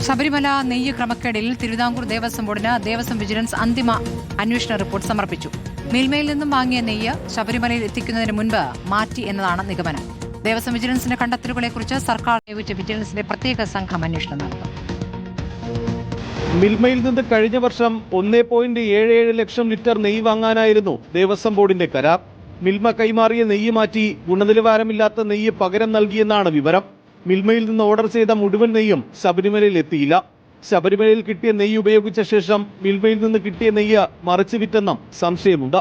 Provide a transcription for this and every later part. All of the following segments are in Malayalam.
ശബരിമല നെയ്യ് ക്രമക്കേടിൽ തിരുവിതാംകൂർ ദേവസ്വം ബോർഡിന് ദേവസ്വം വിജിലൻസ് അന്തിമ അന്വേഷണ റിപ്പോർട്ട് സമർപ്പിച്ചു. മിൽമയിൽ നിന്നും വാങ്ങിയ നെയ്യ് ശബരിമലയിൽ എത്തിക്കുന്നതിന് മുൻപ് മാറ്റി എന്നതാണ് നിഗമനം. ദേവസ്വം വിജിലൻസിന്റെ കണ്ടെത്തലുകളെക്കുറിച്ച് സർക്കാർ നിയോഗിച്ച വിജിലൻസിന്റെ പ്രത്യേക സംഘം അന്വേഷണം നടത്തും. മിൽമയിൽ നിന്ന് കഴിഞ്ഞ വർഷം 1.77 ലക്ഷം ലിറ്റർ നെയ്യ് വാങ്ങാനായിരുന്നു ദേവസ്വം ബോർഡിന്റെ കരാർ. മിൽമ കൈമാറിയ നെയ്യ് മാറ്റി ഗുണനിലവാരമില്ലാത്ത നെയ്യ് പകരം നൽകിയെന്നാണ് വിവരം. മിൽമയിൽ നിന്ന് ഓർഡർ ചെയ്ത മുഴുവൻ നെയ്യും ശബരിമലയിൽ എത്തിയില്ല. ശബരിമലയിൽ കിട്ടിയ നെയ്യ് ഉപയോഗിച്ച ശേഷം മിൽമയിൽ നിന്ന് കിട്ടിയ നെയ്യ് മറിച്ചു വിറ്റെന്നും സംശയമുണ്ട്.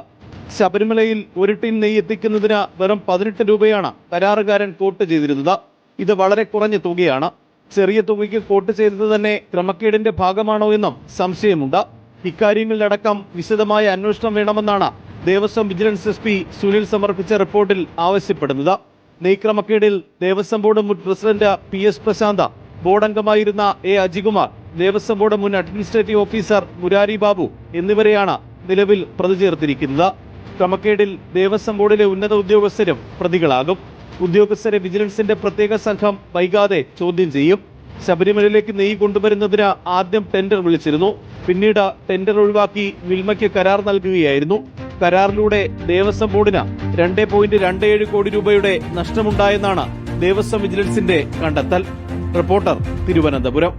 ശബരിമലയിൽ ഒരു ടിൻ നെയ്യ് എത്തിക്കുന്നതിന് വെറും 18 രൂപയാണ് കരാറുകാരൻ കോട്ട് ചെയ്തിരുന്നത്. ഇത് വളരെ കുറഞ്ഞ തുകയാണ്. ചെറിയ തുകയ്ക്ക് കോട്ട് ചെയ്തത് തന്നെ ക്രമക്കേടിന്റെ ഭാഗമാണോ എന്നും സംശയമുണ്ട്. ഇക്കാര്യങ്ങളിലടക്കം വിശദമായ അന്വേഷണം വേണമെന്നാണ് ദേവസ്വം വിജിലൻസ് SP സുനിൽ സമർപ്പിച്ച റിപ്പോർട്ടിൽ ആവശ്യപ്പെടുന്നത്. നെയ്ക്രമക്കേടിൽ ദേവസ്വം ബോർഡ് മുൻ പ്രസിഡന്റ് PS പ്രശാന്ത്, ബോർഡ് അംഗമായിരുന്ന A അജികുമാർ, ദേവസ്വം ബോർഡ് മുൻ അഡ്മിനിസ്ട്രേറ്റീവ് ഓഫീസർ മുരാരി ബാബു എന്നിവരെയാണ് നിലവിൽ പ്രതി ചേർത്തിരിക്കുന്നത്. ക്രമക്കേടിൽ ദേവസ്വം ബോർഡിലെ ഉന്നത ഉദ്യോഗസ്ഥരും പ്രതികളാകും. ഉദ്യോഗസ്ഥരെ വിജിലൻസിന്റെ പ്രത്യേക സംഘം വൈകാതെ ചോദ്യം ചെയ്യും. ശബരിമലയിലേക്ക് നെയ്യ് കൊണ്ടുവരുന്നതിന് ആദ്യം ടെൻഡർ വിളിച്ചിരുന്നു. പിന്നീട് ടെൻഡർ ഒഴിവാക്കി മിൽമയ്ക്ക് കരാർ നൽകുകയായിരുന്നു. കരാറിലൂടെ ദേവസ്വം ബോർഡിന് 2.27 കോടി രൂപയുടെ നഷ്ടമുണ്ടായെന്നാണ് ദേവസ്വം വിജിലൻസിന്റെ കണ്ടെത്തൽ. റിപ്പോർട്ടർ, തിരുവനന്തപുരം.